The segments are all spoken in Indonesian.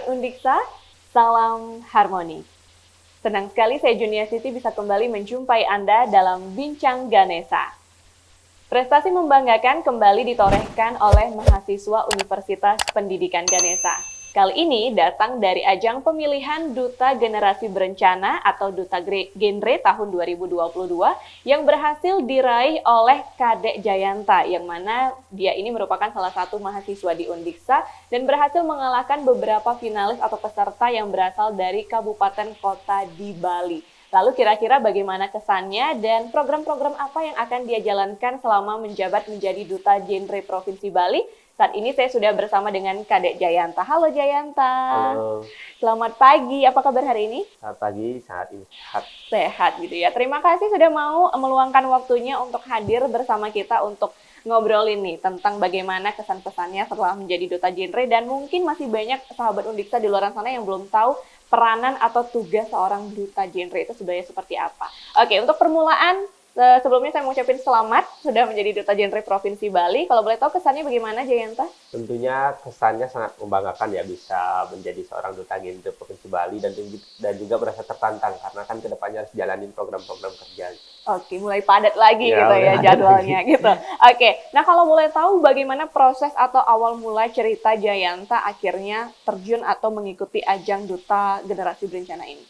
Undiksa, salam harmoni. Senang sekali saya Junia Siti bisa kembali menjumpai Anda dalam Bincang Ganesha. Prestasi membanggakan kembali ditorehkan oleh mahasiswa Universitas Pendidikan Ganesha. Kali ini datang dari ajang pemilihan Duta Generasi Berencana atau Duta Genre tahun 2022 yang berhasil diraih oleh Kadek Jayanta, yang mana dia ini merupakan salah satu mahasiswa di Undiksa dan berhasil mengalahkan beberapa finalis atau peserta yang berasal dari kabupaten kota di Bali. Lalu kira-kira bagaimana kesannya dan program-program apa yang akan dia jalankan selama menjabat menjadi Duta Genre Provinsi Bali? Saat ini saya sudah bersama dengan Kadek Jayanta. Halo Jayanta. Halo. Selamat pagi, apa kabar hari ini? Selamat pagi, saat ini sehat. Sehat gitu ya. Terima kasih sudah mau meluangkan waktunya untuk hadir bersama kita untuk ngobrolin nih tentang bagaimana kesan-pesannya setelah menjadi Duta Genre, dan mungkin masih banyak sahabat Undiksa di luar sana yang belum tahu peranan atau tugas seorang Duta Genre itu sebenarnya seperti apa. Oke, untuk permulaan sebelumnya saya mau ucapin selamat sudah menjadi Duta Genre Provinsi Bali. Kalau boleh tahu kesannya bagaimana, Jayanta? Tentunya kesannya sangat membanggakan ya bisa menjadi seorang Duta Genre Provinsi Bali dan juga merasa tertantang karena kan kedepannya harus jalanin program-program kerja. Oke, mulai padat lagi Ya, gitu ya padat jadwalnya lagi. gitu. Oke, nah kalau boleh tahu bagaimana proses atau awal mula cerita Jayanta akhirnya terjun atau mengikuti ajang Duta Generasi Berencana ini?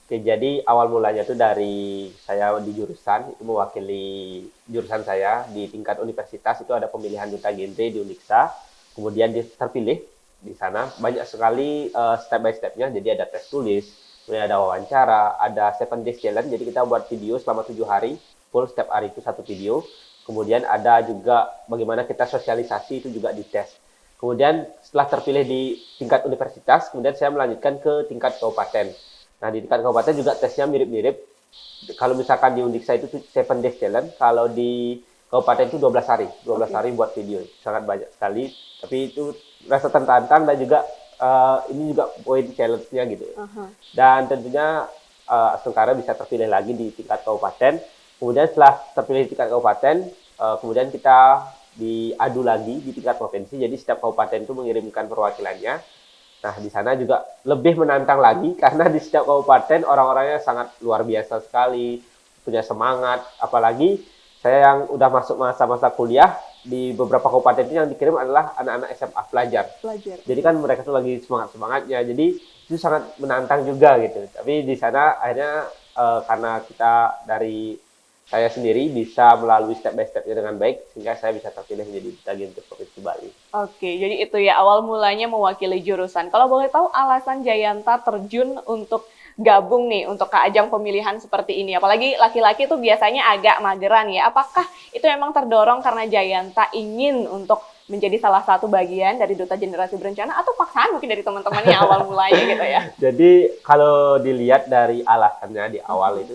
Oke, jadi awal mulanya tuh dari saya di jurusan, itu mewakili jurusan saya di tingkat universitas, itu ada pemilihan Duta Genre di Undiksa, kemudian terpilih di sana, banyak sekali step by step-nya, jadi ada tes tulis, kemudian ada wawancara, ada 7 days challenge, jadi kita buat video selama 7 hari, full setiap hari itu satu video, kemudian ada juga bagaimana kita sosialisasi itu juga dites. Kemudian setelah terpilih di tingkat universitas, kemudian saya melanjutkan ke tingkat kabupaten. Nah, di tingkat kabupaten juga tesnya mirip-mirip. Kalau misalkan di Undiksa itu 7 days challenge, kalau di kabupaten itu 12 hari. 12 hari buat video. Sangat banyak sekali. Tapi itu rasa tertantang dan juga ini juga poin challenge-nya gitu. Dan tentunya Astungkara bisa terpilih lagi di tingkat kabupaten. Kemudian setelah terpilih di tingkat kabupaten, kemudian kita diadu lagi di tingkat provinsi. Jadi setiap kabupaten itu mengirimkan perwakilannya. Nah, di sana juga lebih menantang lagi karena di setiap kabupaten orang-orangnya sangat luar biasa sekali, punya semangat. Apalagi saya yang udah masuk masa-masa kuliah, di beberapa kabupaten itu yang dikirim adalah anak-anak SMA pelajar. Jadi kan mereka tuh lagi semangat-semangatnya. Jadi itu sangat menantang juga gitu. Tapi di sana akhirnya karena kita dari saya sendiri bisa melalui step by step-nya dengan baik, sehingga saya bisa terpilih menjadi Duta Genre Provinsi Bali. Oke, jadi itu ya awal mulanya mewakili jurusan. Kalau boleh tahu alasan Jayanta terjun untuk gabung nih untuk ke ajang pemilihan seperti ini. Apalagi laki-laki tuh biasanya agak mageran ya. Apakah itu memang terdorong karena Jayanta ingin untuk menjadi salah satu bagian dari Duta Generasi Berencana atau paksaan mungkin dari teman-temannya awal mulanya gitu ya? Jadi kalau dilihat dari alasannya di awal itu,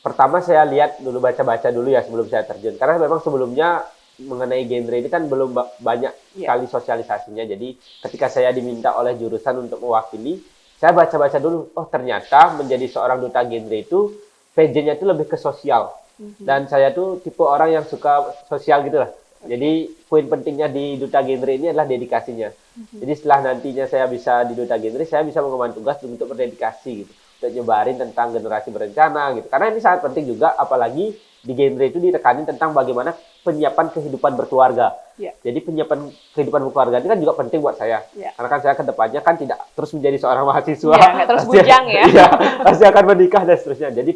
pertama saya lihat dulu, baca-baca dulu ya sebelum saya terjun. Karena memang sebelumnya mengenai genre ini kan belum banyak sekali sosialisasinya. Jadi ketika saya diminta oleh jurusan untuk mewakili, saya baca-baca dulu. Oh, ternyata menjadi seorang Duta Genre itu PJ-nya itu lebih ke sosial. Dan saya tuh tipe orang yang suka sosial gitu lah. Jadi poin pentingnya di Duta Genre ini adalah dedikasinya. Jadi setelah nantinya saya bisa di Duta Genre, saya bisa mengemban tugas untuk berdedikasi gitu. Untuk nyebarin tentang generasi berencana gitu. Karena ini sangat penting juga, apalagi di genre itu ditekanin tentang bagaimana penyiapan kehidupan berkeluarga. Jadi penyiapan kehidupan berkeluarga ini kan juga penting buat saya. Karena kan saya kedepannya kan tidak terus menjadi seorang mahasiswa. Nggak terus bujang ya. Iya, pasti akan menikah dan seterusnya. Jadi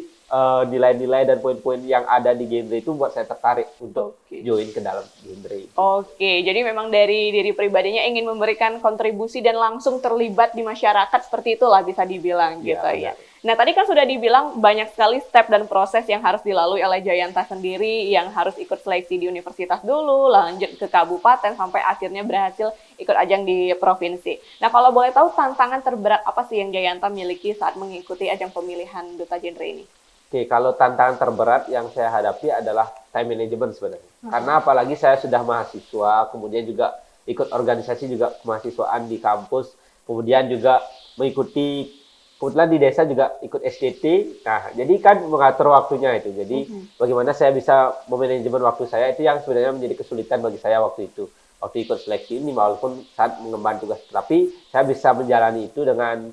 nilai-nilai dan poin-poin yang ada di genre itu buat saya tertarik untuk join ke dalam genre. Oke, jadi memang dari diri pribadinya ingin memberikan kontribusi dan langsung terlibat di masyarakat, seperti itulah bisa dibilang gitu ya. Nah, tadi kan sudah dibilang banyak sekali step dan proses yang harus dilalui oleh Jayanta sendiri, yang harus ikut seleksi di universitas dulu, lanjut ke kabupaten, sampai akhirnya berhasil ikut ajang di provinsi. Nah, kalau boleh tahu tantangan terberat apa sih yang Jayanta miliki saat mengikuti ajang pemilihan Duta Genre ini? Oke, kalau tantangan terberat yang saya hadapi adalah time management sebenarnya. Karena apalagi saya sudah mahasiswa, kemudian juga ikut organisasi juga kemahasiswaan di kampus, kemudian juga mengikuti, kebetulan di desa juga ikut STT. Nah, jadi kan mengatur waktunya itu. Jadi bagaimana saya bisa memanajemen waktu saya, itu yang sebenarnya menjadi kesulitan bagi saya waktu itu. waktu ikut seleksi ini walaupun saat mengemban tugas. Tapi saya bisa menjalani itu dengan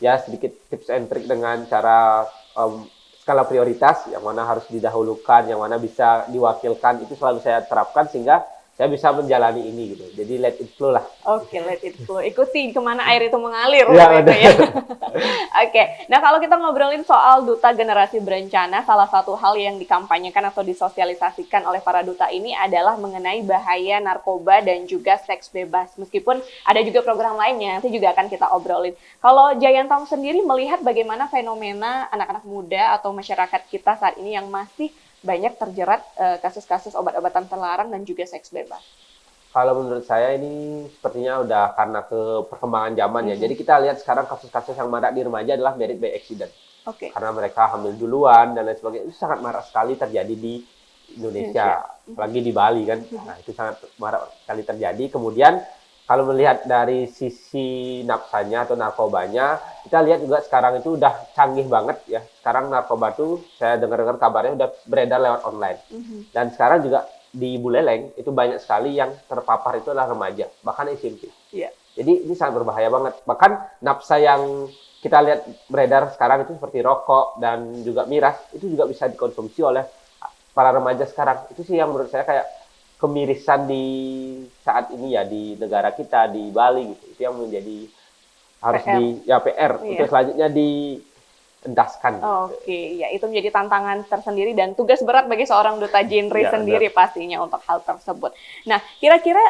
ya sedikit tips and trick dengan cara skala prioritas, yang mana harus didahulukan, yang mana bisa diwakilkan, itu selalu saya terapkan sehingga saya bisa menjalani ini gitu. Jadi let it flow lah. Oke, let it flow. Ikuti kemana air itu mengalir. Ya, gitu ya. Oke, nah kalau kita ngobrolin soal Duta Generasi Berencana, salah satu hal yang dikampanyekan atau disosialisasikan oleh para duta ini adalah mengenai bahaya narkoba dan juga seks bebas. Meskipun ada juga program lainnya, nanti juga akan kita obrolin. Kalau Jayantom sendiri melihat bagaimana fenomena anak-anak muda atau masyarakat kita saat ini yang masih banyak terjerat kasus-kasus obat-obatan terlarang dan juga seks bebas. Kalau menurut saya ini sepertinya udah karena perkembangan zaman ya. Jadi kita lihat sekarang kasus-kasus yang marak di remaja adalah married by accident. Karena mereka hamil duluan dan lain sebagainya. Itu sangat marak sekali terjadi di Indonesia, apalagi di Bali kan. Nah, itu sangat marak sekali terjadi. Kemudian kalau melihat dari sisi nafsanya atau narkobanya, kita lihat juga sekarang itu udah canggih banget ya. Sekarang narkoba tuh saya dengar-dengar kabarnya udah beredar lewat online. Dan sekarang juga di Buleleng itu banyak sekali yang terpapar itu adalah remaja, bahkan SMP. Jadi ini sangat berbahaya banget. Bahkan nafsa yang kita lihat beredar sekarang itu seperti rokok dan juga miras, itu juga bisa dikonsumsi oleh para remaja sekarang. Itu sih yang menurut saya kayak kemirisan di saat ini ya di negara kita di Bali gitu. Itu yang menjadi harus PR untuk selanjutnya dientaskan. Oke, ya itu menjadi tantangan tersendiri dan tugas berat bagi seorang duta genre sendiri pastinya untuk hal tersebut. Nah, kira-kira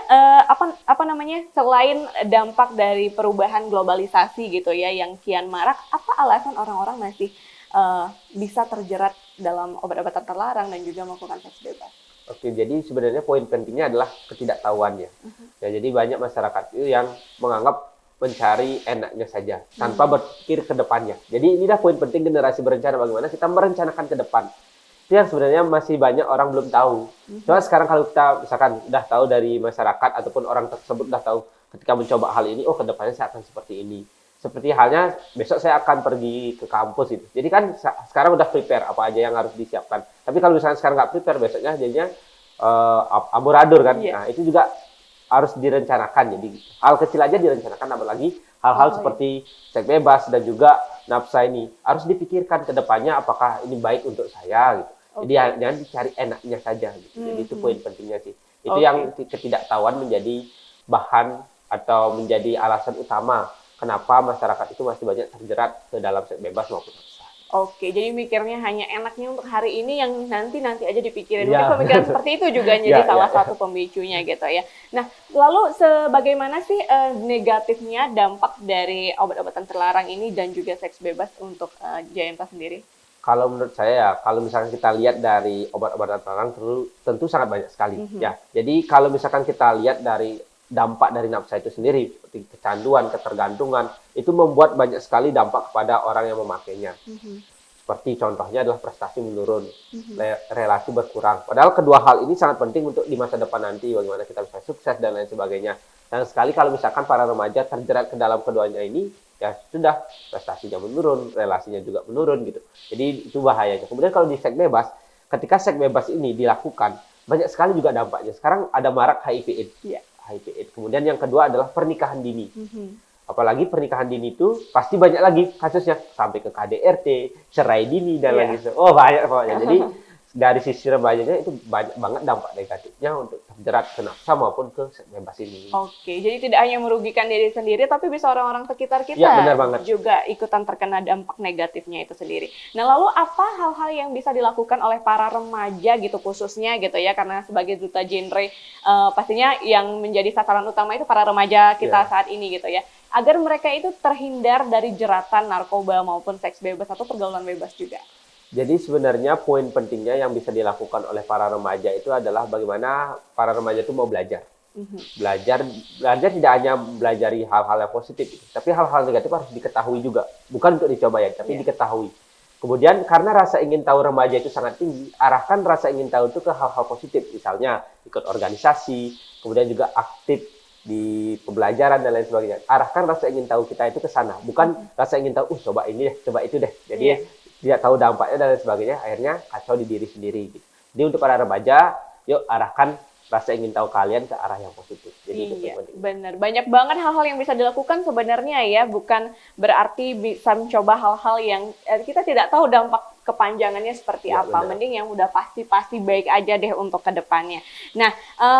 apa namanya selain dampak dari perubahan globalisasi gitu ya yang kian marak, apa alasan orang-orang masih bisa terjerat dalam obat-obatan terlarang dan juga melakukan seks bebas? Oke, jadi sebenarnya poin pentingnya adalah ketidaktahuannya. Ya, jadi banyak masyarakat itu yang menganggap mencari enaknya saja tanpa berpikir ke depannya. Jadi inilah poin penting generasi berencana, bagaimana kita merencanakan ke depan. Itu yang sebenarnya masih banyak orang belum tahu. Soalnya sekarang kalau kita misalkan udah tahu dari masyarakat ataupun orang tersebut udah tahu ketika mencoba hal ini, oh ke depannya saya akan seperti ini. Seperti halnya besok saya akan pergi ke kampus itu. Jadi kan sekarang udah prepare apa aja yang harus disiapkan. Tapi kalau misalnya sekarang nggak prepare, besoknya jadinya amburadul kan. Nah itu juga harus direncanakan. Jadi hal kecil aja direncanakan, apalagi hal-hal seperti seks bebas dan juga nafsa ini harus dipikirkan ke depannya apakah ini baik untuk saya gitu. Jadi jangan dicari enaknya saja gitu. Jadi itu poin pentingnya sih. Itu yang ketidaktahuan menjadi bahan atau menjadi alasan utama kenapa masyarakat itu masih banyak terjerat ke dalam seks bebas maupun nafsa. Oke, jadi mikirnya hanya enaknya untuk hari ini yang nanti aja dipikirin. Mungkin pemikiran seperti itu juga jadi salah satu pemicunya gitu ya. Nah, lalu sebagaimana sih negatifnya dampak dari obat-obatan terlarang ini dan juga seks bebas untuk Jayanta sendiri? Kalau menurut saya ya, kalau misalkan kita lihat dari obat-obatan terlarang tentu sangat banyak sekali ya. Jadi kalau misalkan kita lihat dari dampak dari nafsa itu sendiri, seperti kecanduan, ketergantungan, itu membuat banyak sekali dampak kepada orang yang memakainya. Seperti contohnya adalah prestasi menurun, relasi berkurang. Padahal kedua hal ini sangat penting untuk di masa depan nanti, bagaimana kita bisa sukses dan lain sebagainya. Dan sekali kalau misalkan para remaja terjerat ke dalam keduanya ini, ya sudah, prestasinya menurun, relasinya juga menurun gitu. Jadi itu bahayanya. Kemudian kalau di seks bebas, ketika seks bebas ini dilakukan, banyak sekali juga dampaknya. Sekarang ada marak HIV/AIDS. HIV/AIDS. Kemudian yang kedua adalah pernikahan dini. Apalagi pernikahan dini itu pasti banyak lagi kasusnya sampai ke KDRT, cerai dini dan lain sebagainya. Oh banyak pokoknya. Jadi dari sisi remajanya itu banyak banget dampak negatifnya untuk terjerat ke nafsa maupun ke seks bebas ini. Oke, jadi tidak hanya merugikan diri sendiri, tapi bisa orang-orang sekitar kita benar banget. juga ikutan terkena dampak negatifnya itu sendiri. Nah, lalu apa hal-hal yang bisa dilakukan oleh para remaja gitu khususnya gitu ya, karena sebagai duta genre pastinya yang menjadi sasaran utama itu para remaja kita saat ini gitu ya, agar mereka itu terhindar dari jeratan narkoba maupun seks bebas atau pergaulan bebas juga. Jadi sebenarnya poin pentingnya yang bisa dilakukan oleh para remaja itu adalah bagaimana para remaja itu mau belajar. Belajar tidak hanya belajari hal-hal yang positif, tapi hal-hal negatif harus diketahui juga. Bukan untuk dicoba ya, tapi diketahui. Kemudian karena rasa ingin tahu remaja itu sangat tinggi, arahkan rasa ingin tahu itu ke hal-hal positif. Misalnya ikut organisasi, kemudian juga aktif di pembelajaran dan lain sebagainya. Arahkan rasa ingin tahu kita itu ke sana, bukan rasa ingin tahu, coba ini deh, coba itu deh. Jadi tidak tahu dampaknya dan lain sebagainya, akhirnya kacau di diri sendiri. Gitu. Jadi untuk para remaja, yuk arahkan rasa ingin tahu kalian ke arah yang positif. Jadi itu Iya, penting. benar. Banyak banget hal-hal yang bisa dilakukan sebenarnya ya, bukan berarti bisa mencoba hal-hal yang kita tidak tahu dampak kepanjangannya seperti Ya, apa. benar. Mending yang udah pasti-pasti baik aja deh untuk kedepannya. Nah,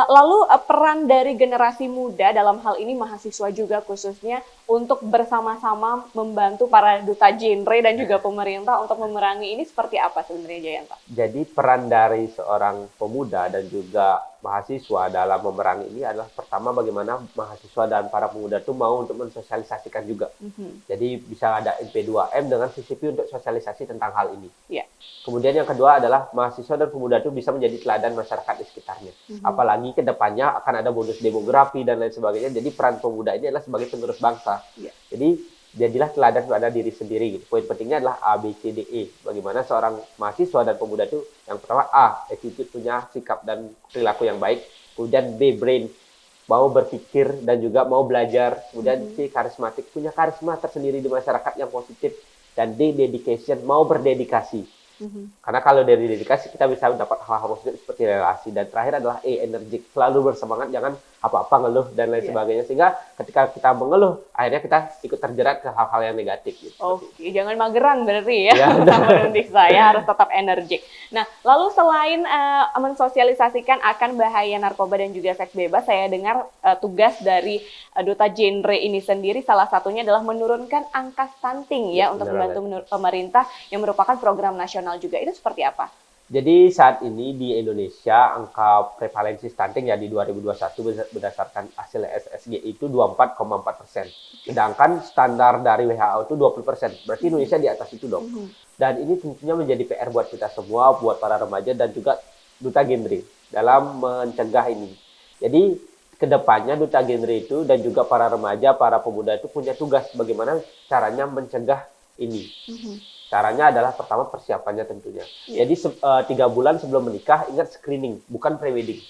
lalu peran dari generasi muda dalam hal ini mahasiswa juga khususnya untuk bersama-sama membantu para duta genre dan juga pemerintah untuk memerangi ini seperti apa sebenarnya, Jayanta? Jadi peran dari seorang pemuda dan juga mahasiswa dalam memerangi ini adalah pertama bagaimana mahasiswa dan para pemuda itu mau untuk mensosialisasikan juga. Mhm. Jadi bisa ada MP2M dengan CCP untuk sosialisasi tentang hal ini. Ya. Kemudian yang kedua adalah mahasiswa dan pemuda itu bisa menjadi teladan masyarakat di sekitarnya. Apalagi ke depannya akan ada bonus demografi dan lain sebagainya. Jadi peran pemuda ini adalah sebagai penerus bangsa. Ya. Jadi jadilah teladan pada diri sendiri. Gitu. Poin pentingnya adalah A, B, C, D, E. Bagaimana seorang mahasiswa dan pemuda itu yang pertama A, attitude, punya sikap dan perilaku yang baik. Kemudian B, brain, mau berpikir dan juga mau belajar. Kemudian C, karismatik, punya karisma tersendiri di masyarakat yang positif. Dan D, dedication, mau berdedikasi. Karena kalau dari dedikasi kita bisa mendapat hal-hal positif seperti relasi. Dan terakhir adalah E, energik, selalu bersemangat, jangan apa-apa ngeluh dan lain sebagainya. Sehingga ketika kita mengeluh, akhirnya kita ikut terjerat ke hal-hal yang negatif. Gitu. Oke, jangan mageran berarti ya, Ya, sama mendidik saya harus tetap energik. Nah, lalu selain mensosialisasikan akan bahaya narkoba dan juga seks bebas, saya dengar tugas dari duta genre ini sendiri salah satunya adalah menurunkan angka stunting ya, untuk membantu pemerintah yang merupakan program nasional juga. Itu seperti apa? Jadi saat ini di Indonesia angka prevalensi stunting ya di 2021 berdasarkan hasil SSG itu 24,4%. Sedangkan standar dari WHO itu 20%. Berarti Indonesia di atas itu dong. Dan ini tentunya menjadi PR buat kita semua, buat para remaja dan juga duta genre dalam mencegah ini. Jadi kedepannya duta genre itu dan juga para remaja, para pemuda itu punya tugas bagaimana caranya mencegah ini. Caranya adalah pertama persiapannya tentunya. Jadi 3 bulan sebelum menikah ingat screening, bukan prewedding.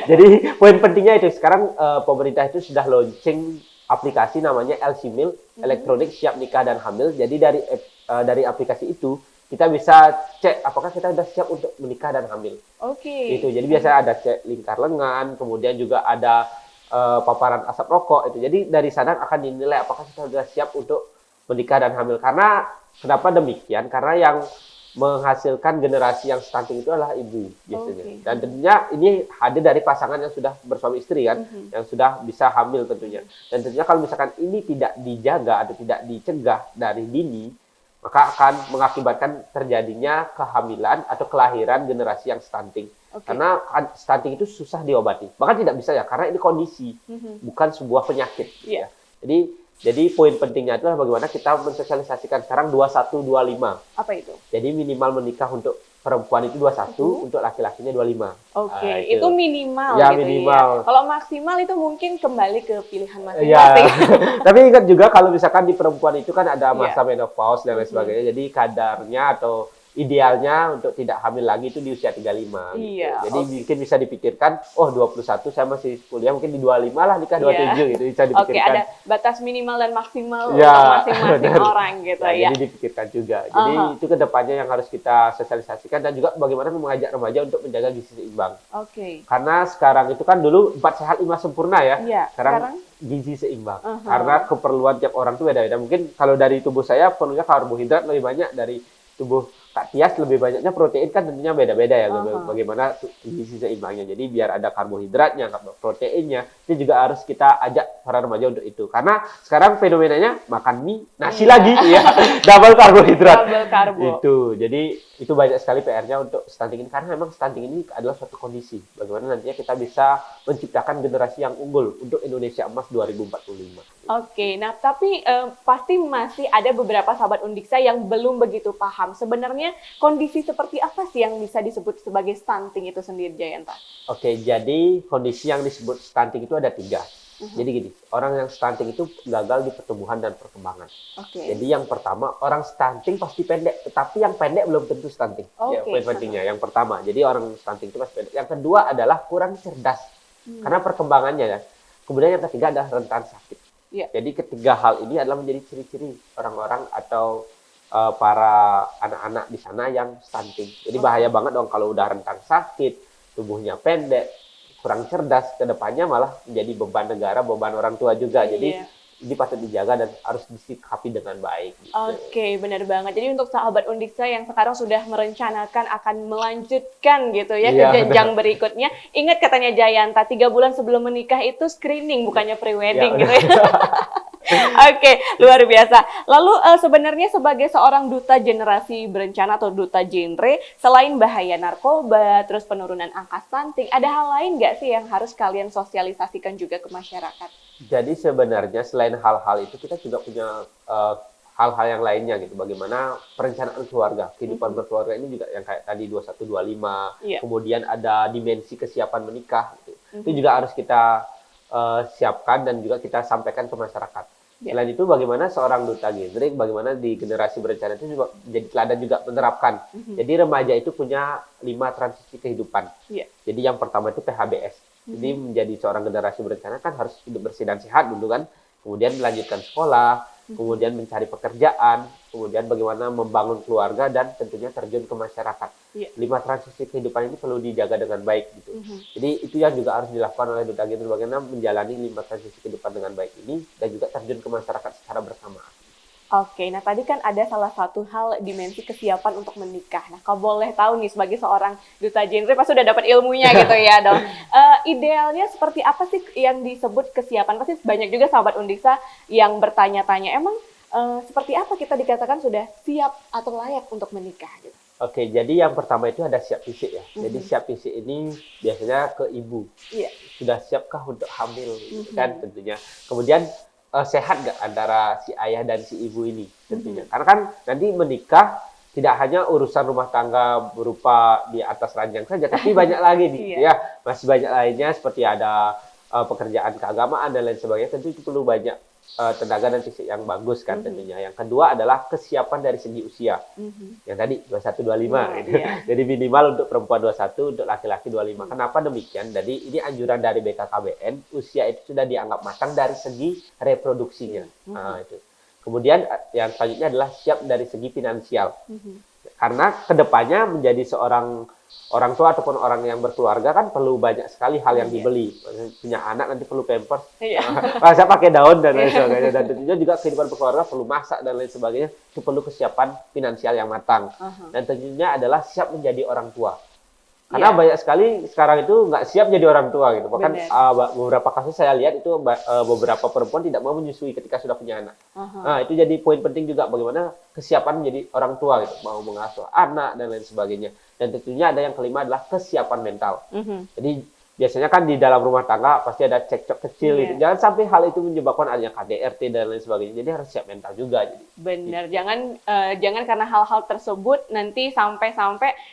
Jadi poin pentingnya itu sekarang pemerintah itu sudah launching aplikasi namanya LCMIL, elektronik siap nikah dan hamil. Jadi dari aplikasi itu kita bisa cek apakah kita sudah siap untuk menikah dan hamil. Oke. Itu. Jadi biasanya ada cek lingkar lengan, kemudian juga ada paparan asap rokok itu. Jadi dari sana akan dinilai apakah kita sudah siap untuk menikah dan hamil. Karena kenapa demikian? Karena yang menghasilkan generasi yang stunting itu adalah ibu biasanya. Dan tentunya ini hadir dari pasangan yang sudah bersuami istri kan, yang sudah bisa hamil tentunya. Dan tentunya kalau misalkan ini tidak dijaga atau tidak dicegah dari dini, maka akan mengakibatkan terjadinya kehamilan atau kelahiran generasi yang stunting. Karena stunting itu susah diobati. Bahkan tidak bisa ya, karena ini kondisi, bukan sebuah penyakit. Ya. Jadi poin pentingnya adalah bagaimana kita mensosialisasikan sekarang 21-25. Apa itu? Jadi minimal menikah untuk perempuan itu 21, untuk laki-lakinya 25. Oke, itu minimal ya, gitu minimal. Ya. Kalau maksimal itu mungkin kembali ke pilihan masing-masing. Ya. Tapi ingat juga kalau misalkan di perempuan itu kan ada masa menopause dan lain sebagainya. Jadi kadarnya atau idealnya untuk tidak hamil lagi itu di usia 35. Iya, gitu. Jadi mungkin bisa dipikirkan, oh 21 saya masih kuliah, mungkin di 25 lah nikah 27 gitu bisa dipikirkan. Oke, ada batas minimal dan maksimal untuk masing-masing orang gitu ya. Jadi dipikirkan juga. Jadi itu kedepannya yang harus kita sosialisasikan dan juga bagaimana mengajak remaja untuk menjaga gizi seimbang. Karena sekarang itu kan dulu 4 sehat 5 sempurna ya. Sekarang gizi seimbang. Karena keperluan tiap orang itu beda-beda. Mungkin kalau dari tubuh saya perlunya karbohidrat lebih banyak, dari tubuh Kak Tias lebih banyaknya protein, kan tentunya beda-beda ya. Bagaimana gizi seimbangnya. Jadi biar ada karbohidratnya, proteinnya, itu juga harus kita ajak para remaja untuk itu. Karena sekarang fenomenanya makan mie, nasi lagi, ya, double karbohidrat. Double karbo. Itu. Jadi itu banyak sekali PR-nya untuk stunting ini. Karena memang stunting ini adalah suatu kondisi. Bagaimana nantinya kita bisa menciptakan generasi yang unggul untuk Indonesia Emas 2045. Oke, nah tapi pasti masih ada beberapa sahabat Undiksa yang belum begitu paham. Sebenarnya kondisi seperti apa sih yang bisa disebut sebagai stunting itu sendiri, Jayanta? Oke, jadi kondisi yang disebut stunting itu ada 3. Jadi gini, orang yang stunting itu gagal di pertumbuhan dan perkembangan. Jadi yang pertama, orang stunting pasti pendek, tetapi yang pendek belum tentu stunting. Ya, poin pentingnya. Yang pertama, jadi orang stunting itu pasti pendek. Yang kedua adalah kurang cerdas, karena perkembangannya ya. Kemudian yang ketiga adalah rentan sakit. Jadi ketiga hal ini adalah menjadi ciri-ciri orang-orang atau para anak-anak di sana yang stunting. Jadi bahaya banget dong kalau udah rentan sakit, tubuhnya pendek, kurang cerdas, ke depannya malah menjadi beban negara, beban orang tua juga. Jadi Iya. ini patut dijaga dan harus disikapi dengan baik. Gitu. Oke, benar banget. Jadi untuk sahabat Undiksa yang sekarang sudah merencanakan akan melanjutkan gitu ya ke Iya, jenjang berikutnya, ingat katanya Jayanta, 3 bulan sebelum menikah itu screening bukannya pre-wedding Ya, gitu ya. Oke, luar biasa. Lalu sebenarnya sebagai seorang duta generasi berencana atau duta genre, selain bahaya narkoba, terus penurunan angka stunting, ada hal lain nggak sih yang harus kalian sosialisasikan juga ke masyarakat? Jadi sebenarnya selain hal-hal itu kita juga punya hal-hal yang lainnya gitu. Bagaimana perencanaan keluarga, kehidupan berkeluarga ini juga yang kayak tadi 2125, Iya. kemudian ada dimensi kesiapan menikah gitu. Itu juga harus kita siapkan dan juga kita sampaikan ke masyarakat. Ya. Selain itu bagaimana seorang duta genre, bagaimana di generasi berencana itu juga menjadi teladan juga menerapkan. Jadi remaja itu punya 5 transisi kehidupan. Iya. Jadi yang pertama itu PHBS. Jadi menjadi seorang generasi berencana kan harus hidup bersih dan sehat dulu kan. Kemudian melanjutkan sekolah, kemudian mencari pekerjaan, kemudian bagaimana membangun keluarga dan tentunya terjun ke masyarakat. Iya. 5 transisi kehidupan ini perlu dijaga dengan baik gitu. Jadi itu yang juga harus dilakukan oleh duta genre, bagaimana menjalani 5 transisi kehidupan dengan baik ini dan juga terjun ke masyarakat secara bersamaan. Oke, nah tadi kan ada salah satu hal dimensi kesiapan untuk menikah. Nah, kalau boleh tahu nih sebagai seorang duta genre pasti udah dapat ilmunya gitu ya dong. Idealnya seperti apa sih yang disebut kesiapan? Pasti banyak juga sahabat Undiksa yang bertanya-tanya, emang seperti apa kita dikatakan sudah siap atau layak untuk menikah gitu? Oke, jadi yang pertama itu ada siap fisik ya. Jadi siap fisik ini biasanya ke ibu. Iya. Sudah siapkah untuk hamil gitu kan tentunya. Kemudian sehat nggak antara si ayah dan si ibu ini tentunya. Karena kan nanti menikah tidak hanya urusan rumah tangga berupa di atas ranjang saja, tapi banyak lagi nih, Iya. ya masih banyak lainnya seperti ada pekerjaan keagamaan dan lain sebagainya. Tentu itu perlu banyak tenaga dan fisik yang bagus kan tentunya. Yang kedua adalah kesiapan dari segi usia. Yang tadi 21-25 gitu. Iya. Jadi minimal untuk perempuan 21, untuk laki-laki 25. Kenapa demikian? Jadi ini anjuran dari BKKBN, usia itu sudah dianggap matang dari segi reproduksinya. Nah, itu. Kemudian yang selanjutnya adalah siap dari segi finansial. Karena kedepannya menjadi seorang orang tua ataupun orang yang berkeluarga kan perlu banyak sekali hal yang dibeli. Punya anak nanti perlu pampers, Iya. saya pakai daun dan lain sebagainya. Dan tentunya juga kehidupan berkeluarga perlu masak dan lain sebagainya. Itu perlu kesiapan finansial yang matang. Dan tentunya adalah siap menjadi orang tua. Karena Iya. banyak sekali sekarang itu nggak siap jadi orang tua gitu. Bahkan Benar. beberapa kasus saya lihat itu beberapa perempuan tidak mau menyusui ketika sudah punya anak. Nah, itu jadi poin penting juga bagaimana kesiapan menjadi orang tua gitu, mau mengasuh anak dan lain sebagainya. Dan tentunya ada yang kelima adalah kesiapan mental. Jadi biasanya kan di dalam rumah tangga pasti ada cekcok kecil gitu. Jangan sampai hal itu menyebabkan adanya KDRT dan lain sebagainya. Jadi harus siap mental juga. Jadi. Benar, jangan karena hal-hal tersebut nanti sampai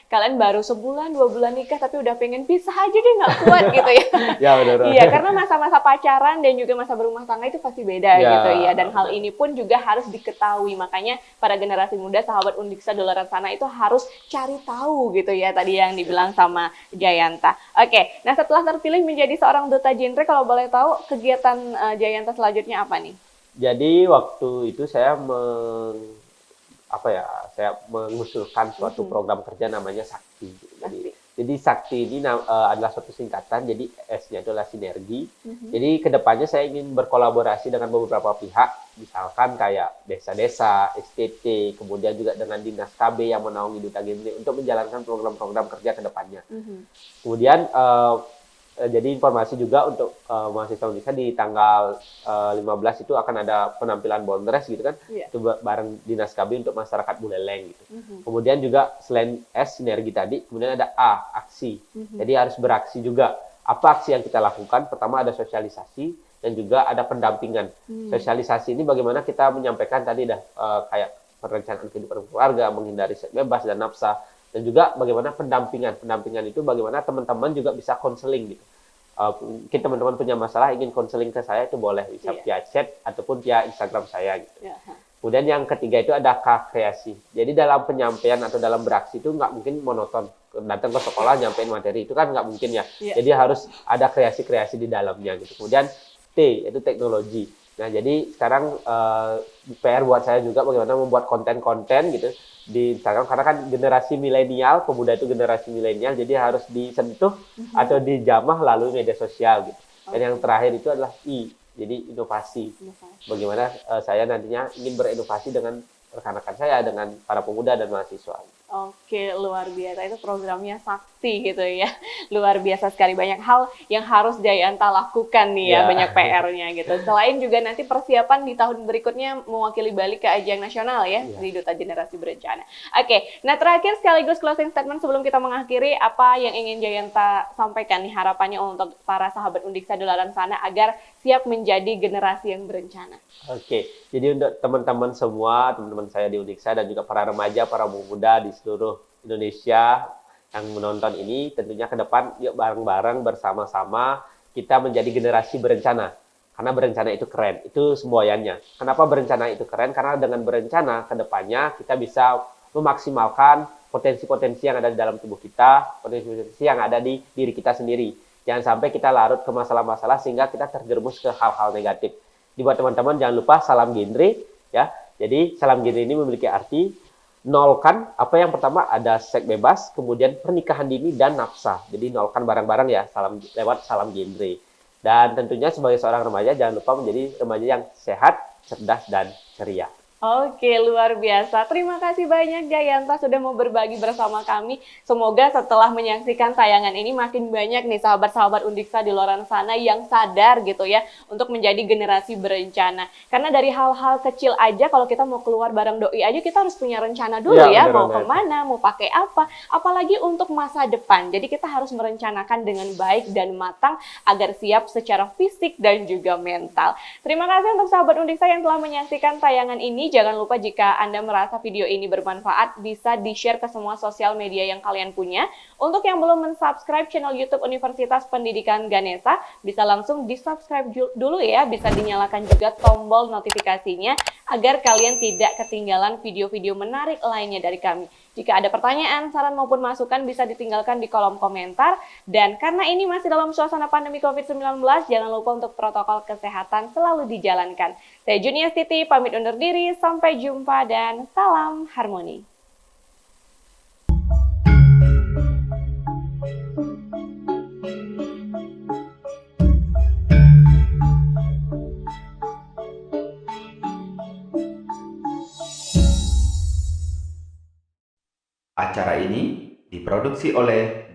kalian baru sebulan 2 bulan nikah tapi udah pengen pisah aja deh nggak kuat gitu ya. Ya benar. Iya, karena masa-masa pacaran dan juga masa berumah tangga itu pasti beda gitu ya. Dan hal ini pun juga harus diketahui. Makanya para generasi muda sahabat Undiksa di luar sana itu harus cari tahu gitu ya tadi yang dibilang sama Jayanta. Oke, nah setelah terpilih menjadi seorang duta genre, kalau boleh tahu kegiatan Jayanta selanjutnya apa nih? Jadi waktu itu saya mengusulkan suatu program kerja namanya Sakti. Jadi Sakti ini adalah suatu singkatan, jadi S-nya adalah sinergi. Jadi kedepannya saya ingin berkolaborasi dengan beberapa pihak, misalkan kayak desa-desa, STT, kemudian juga dengan Dinas KB yang menaungi duta genre untuk menjalankan program-program kerja kedepannya. Kemudian jadi informasi juga untuk mahasiswa Indonesia di tanggal 15 itu akan ada penampilan bondres gitu kan. Iya. Itu bareng Dinas KB untuk masyarakat Buleleng gitu. Kemudian juga selain S sinergi tadi, kemudian ada A aksi. Jadi harus beraksi juga. Apa aksi yang kita lakukan? Pertama ada sosialisasi dan juga ada pendampingan. Sosialisasi ini bagaimana kita menyampaikan tadi kayak perencanaan kehidupan keluarga, menghindari seks bebas dan nafsa. Dan juga bagaimana pendampingan. Pendampingan itu bagaimana teman-teman juga bisa konseling gitu. Mungkin teman-teman punya masalah ingin konseling ke saya itu boleh bisa via chat ataupun via Instagram saya gitu. Kemudian yang ketiga itu ada kreasi. Jadi dalam penyampaian atau dalam beraksi itu nggak mungkin monoton. Datang ke sekolah nyampein materi itu kan nggak mungkin ya. Jadi harus ada kreasi-kreasi di dalamnya gitu. Kemudian T yaitu teknologi. Nah, jadi sekarang PR buat saya juga bagaimana membuat konten-konten gitu di Instagram karena kan generasi milenial, pemuda itu generasi milenial, jadi harus disentuh atau dijamah lalu media sosial gitu. Dan yang terakhir itu adalah jadi inovasi. Bagaimana saya nantinya ingin berinovasi dengan rekan-rekan saya, dengan para pemuda dan mahasiswa. Oke, luar biasa. Itu programnya sakti gitu ya. Luar biasa sekali. Banyak hal yang harus Jayanta lakukan nih ya, Ya. banyak PR-nya gitu. Selain juga nanti persiapan di tahun berikutnya mewakili Bali ke ajang nasional ya, Ya. di Duta Generasi Berencana. Oke, nah terakhir sekaligus closing statement sebelum kita mengakhiri, apa yang ingin Jayanta sampaikan nih harapannya untuk para sahabat Undiksa di luar sana agar siap menjadi generasi yang berencana? Oke, jadi untuk teman-teman semua, teman-teman saya di Undiksa dan juga para remaja, para pemuda di seluruh Indonesia yang menonton ini, tentunya ke depan yuk bareng-bareng bersama-sama kita menjadi generasi berencana. Karena berencana itu keren, itu semboyannya. Kenapa berencana itu keren? Karena dengan berencana ke depannya kita bisa memaksimalkan potensi-potensi yang ada di dalam tubuh kita, potensi-potensi yang ada di diri kita sendiri. Jangan sampai kita larut ke masalah-masalah sehingga kita terjerumus ke hal-hal negatif. Buat teman-teman jangan lupa salam genre ya. Jadi salam genre ini memiliki arti nolkan apa yang pertama ada seks bebas, kemudian pernikahan dini dan nafsa. Jadi nolkan barang-barang ya salam lewat salam genre. Dan tentunya sebagai seorang remaja jangan lupa menjadi remaja yang sehat, cerdas dan ceria. Oke, luar biasa. Terima kasih banyak Jayanta sudah mau berbagi bersama kami. Semoga setelah menyaksikan tayangan ini makin banyak nih sahabat-sahabat Undiksa di luar sana yang sadar gitu ya untuk menjadi generasi berencana. Karena dari hal-hal kecil aja kalau kita mau keluar bareng doi aja kita harus punya rencana dulu ya, mau kemana, mau pakai apa, apalagi untuk masa depan. Jadi kita harus merencanakan dengan baik dan matang agar siap secara fisik dan juga mental. Terima kasih untuk sahabat Undiksa yang telah menyaksikan tayangan ini. Jangan lupa jika Anda merasa video ini bermanfaat, bisa di-share ke semua sosial media yang kalian punya. Untuk yang belum men-subscribe channel YouTube Universitas Pendidikan Ganesha, bisa langsung di-subscribe dulu ya, bisa dinyalakan juga tombol notifikasinya, agar kalian tidak ketinggalan video-video menarik lainnya dari kami. Jika ada pertanyaan, saran maupun masukan bisa ditinggalkan di kolom komentar. Dan karena ini masih dalam suasana pandemi COVID-19, jangan lupa untuk protokol kesehatan selalu dijalankan. Saya Juniastiti, pamit undur diri, sampai jumpa dan salam harmoni. Acara ini diproduksi oleh